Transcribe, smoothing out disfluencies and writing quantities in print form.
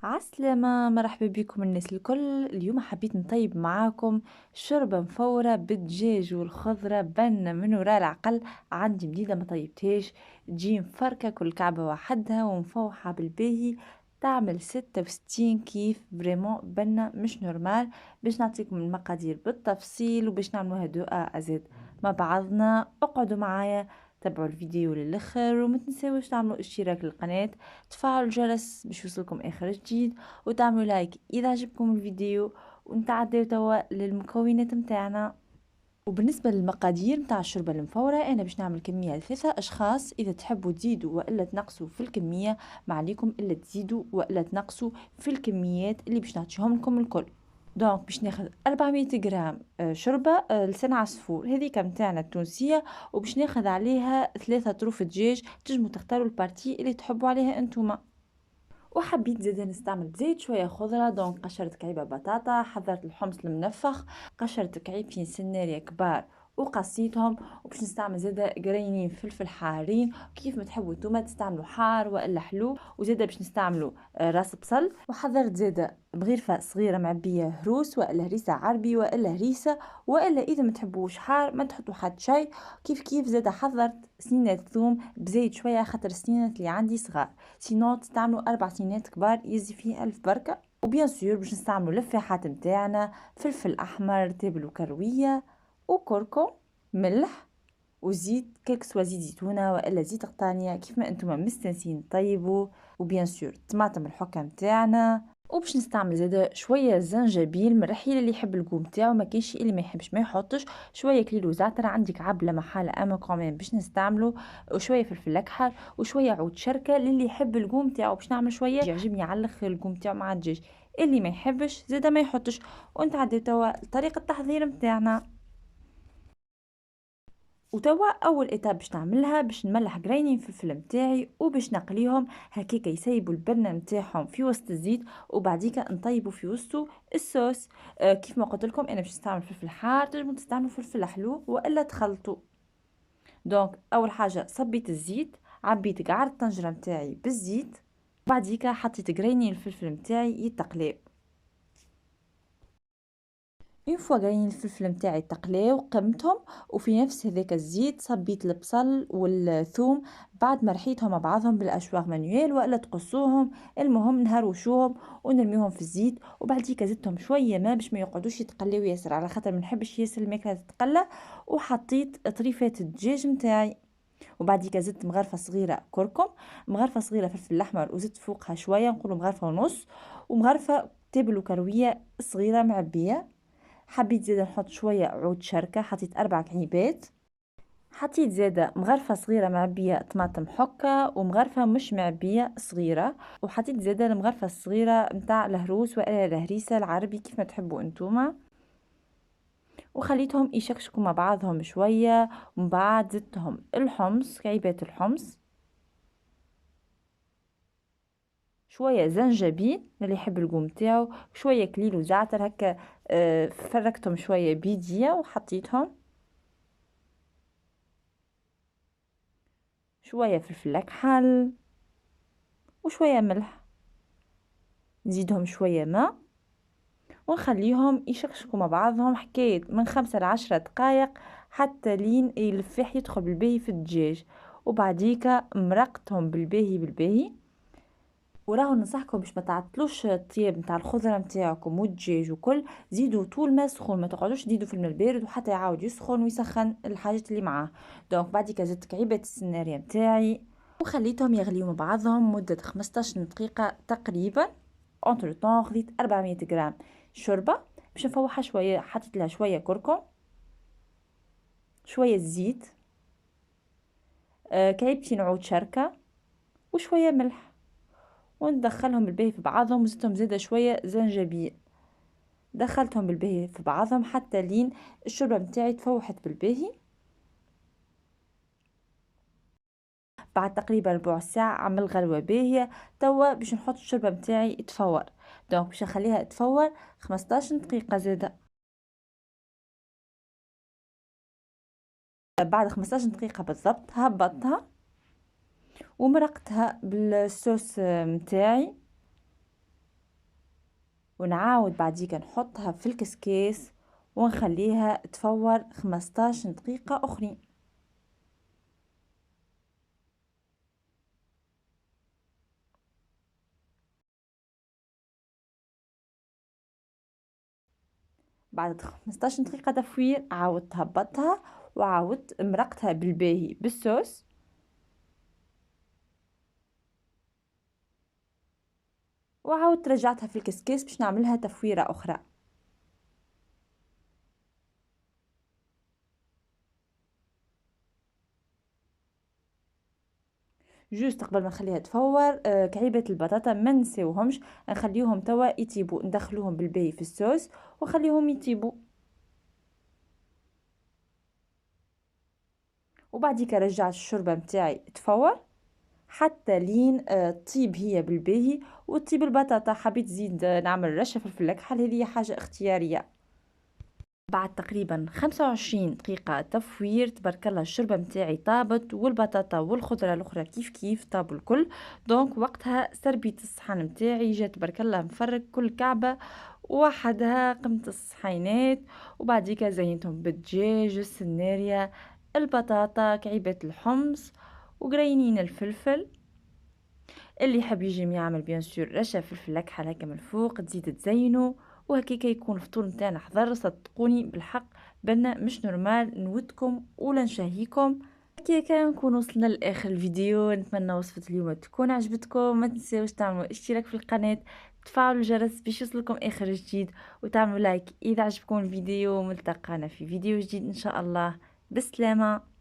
عسلامة، مرحبا بكم الناس الكل. اليوم حبيت نطيب معاكم شوربة مفورة بالدجاج والخضرة بنة من وراء العقل. عندي جديدة ما طيبتهاش، تجي مفركة كل كعبة وحدها ومفوحة بالباهي، تعمل 66 كيف بريمون بنة مش نورمال. باش نعطيكم المقادير بالتفصيل وباش نعملوها دو أزد مع بعضنا. اقعدوا معايا، تابعوا الفيديو للاخر وما تنساوش تعملوا اشتراك للقناة، تفعلوا الجرس باش يوصلكم اخر جديد، وتعملوا لايك اذا عجبكم الفيديو. ونتعداو توا للمكونات متاعنا. وبالنسبة للمقادير متاع الشوربة المفورة، أنا باش نعمل كمية ل3 أشخاص. إذا تحبوا تزيدوا وإلا تنقصوا في الكمية ما عليكم إلا تزيدوا وإلا تنقصوا في الكميات اللي باش نعطيهم لكم الكل. دونك باش ناخذ 400 غرام شوربة لسان عصفور، هذيك متاعنا التونسية. وباش ناخذ عليها 3 طروف دجاج، تنجموا تختاروا البارتي اللي تحبوا عليها انتوما. وحبيت زيد نستعمل زيت شويه خضره، دونك قشرت كعيبه بطاطا، حضرت الحمص المنفخ، قشرت كعيبتين سنارية كبار وقصيتهم. وباش نستعمل زيادة قرينين فلفل حارين، كيف ما تحبوا نتوما تستعملوا حار والا حلو. وزيادة باش نستعملوا راس بصل. وحضرت زيادة بغيرفة صغيرة معبية هروس والا هريسة عربي والا هريسة، والا اذا ما تحبوش حار ما تحطوا حتى شيء. كيف زيادة حضرت سنينة ثوم بزيت شوية خاطر السنينات اللي عندي صغار، سينو تستعملوا 4 سنينات كبار يزي فيه ألف بركة. وبيان سور باش نستعملوا لفاحات متاعنا، فلفل أحمر، تابل وكروية وكركم، ملح وزيت كيك سوا زيت زيتونة وإلا زيت قطانية كيف ما انتم مستنسين طيبوا. وبيان سور طماطم الحكة متاعنا. وباش نستعمل زاده شويه زنجبيل من الرحيل اللي يحب القوم تاعو، ما كاينش اللي ما يحبش ما يحطش. شويه كليلو زعتر عندك عبله محالة اما كمان باش نستعملو. وشويه فلفل اكحل وشويه عود شركه للي يحب القوم تاعو، باش نعمل شويه يعجبني على الاخر القوم تاعو مع الدجاج. اللي ما يحبش زاده ما يحطش. ونتعدي توا طريقه التحضير متاعنا. وتوا اول ايتاب باش نعملها باش نملح قرينين فلفل متاعي وباش نقليهم هكاكا يسيبوا البنه متاعهم في وسط الزيت. وبعديكا نطيبوا في وسطه الصوص. كيف ما قلت لكم انا باش نستعمل فلفل حار، تنجموا تستعملوا فلفل حلو والا تخلطوا. دونك اول حاجه صبيت الزيت، عبيت قعر الطنجره متاعي بالزيت، بعديكا حطيت قرينين الفلفل متاعي يتقلاو. اون فوا قاين الفلفل متاعي تقلاو قمتهم، وفي نفس هذاك الزيت صبيت البصل والثوم بعد ما رحيتهم مع بعضهم بالاشواغ مانيوال والا تقصوهم. المهم نهروشوهم ونرميهم في الزيت، وبعديك زدتهم شويه ما باش ما يقعدوش يتقلاو ياسر على خاطر ما نحبش ياسر الماكله تتقلى. وحطيت طريفات الدجاج متاعي، وبعديك زدت مغرفه صغيره كركم، مغرفه صغيره فلفل الاحمر وزدت فوقها شويه نقولوا مغرفه ونص، ومغرفه تابل وكرويه صغيره معبيه. حبيت زيادة نحط شوية عود شركة، حطيت 4 كعيبات. حطيت زيادة مغرفة صغيرة معبية طماطم حكة ومغرفة مش معبية صغيرة. وحطيت زيادة المغرفة الصغيرة متاع الهروس ولا الهريسة العربي كيف ما تحبوا انتوما. وخليتهم يشكشكوا مع بعضهم شوية. ومن بعد زدتهم الحمص، كعيبات الحمص، شوية زنجبيل اللي يحب القوم تاعو، شوية كليل وزعتر هكا. فركتهم شوية بيدية وحطيتهم شوية فلفل أكحل وشوية ملح، نزيدهم شوية ماء ونخليهم يشكشكوا مع بعضهم حكاية من 5 ل10 دقايق حتى لين الفاح يدخل بالباهي في الدجاج. وبعديكا مرقتهم بالباهي. وراهو ننصحكم باش ما تعطلوش الطياب نتاع الخضره نتاعكم والدجاج وكل، زيدوا طول ما سخون، ما تقعدوش تزيدوا في الماء البارد وحتى يعاود يسخن ويسخن الحاجات اللي معاه. دونك بعديك زدت كعيبه السنارية متاعي وخليتهم يغليوا مع بعضهم مده 15 دقيقه تقريبا. اونتر طون خذيت 400 غرام شوربه باش نفوحها شويه، حطيت لها شويه كركم، شويه زيت، كعيبتين عود شركه وشويه ملح. وندخلهم بالباهي في بعضهم وزدتهم زيادة شوية زنجبيل. دخلتهم بالباهي في بعضهم حتى لين الشوربة متاعي تفوحت بالباهي. بعد تقريبا ربع ساعة عمل غلوة باهية. توا باش نحط الشوربة متاعي تفور، دونك باش نخليها تفور 15 دقيقة زادة. بعد 15 دقيقة بالضبط هبطتها ومرقتها بالصوص متاعي. ونعاود بعديك نحطها في الكسكيس ونخليها تفور 15 دقيقة أخرين. بعد 15 دقيقة تفوير عاودت هبطتها وعاودت مرقتها بالباهي بالصوص، وعاودت رجعتها في الكسكيس باش نعملها تفويرة أخرى. جوست قبل ما نخليها تفور كعيبة البطاطا ما نسيوهمش، نخليهم توا يطيبوا، ندخلوهم بالباهي في الصوص وخليهم يطيبوا. وبعديك رجعت الشوربة متاعي تفور حتى لين تطيب هي بالباهي وتطيب البطاطا. حبيت زيد نعمل رشة فلفل اكحل، هذه حاجة اختيارية. بعد تقريبا 25 دقيقة تفوير تبارك الله الشوربة متاعي طابت والبطاطا والخضرة الاخرى كيف كيف طابوا الكل. دونك وقتها سربيت الصحن متاعي جات تبارك الله مفرك كل كعبة وحدها قمت الصحينات، وبعديك زينتهم بالدجاج، السناريا، البطاطا، كعيبة الحمص، وقرينين الفلفل. اللي يحب يجي يعمل بيان سور رشا فلفل اكحل هكا من الفوق تزيد تزينه، وهكاكا يكون الفطور نتاعنا حضر. صدقوني بالحق بنا مش نورمال نودكم ولا نشهيكم. هكاكا نكون وصلنا لاخر الفيديو. نتمنى وصفة اليوم تكون عجبتكم. ما تنساوش تعملوا اشتراك في القناة، تفعلوا الجرس باش يوصلكم اخر جديد، وتعملوا لايك اذا عجبكم الفيديو. ملتقانا في فيديو جديد ان شاء الله. بالسلامة.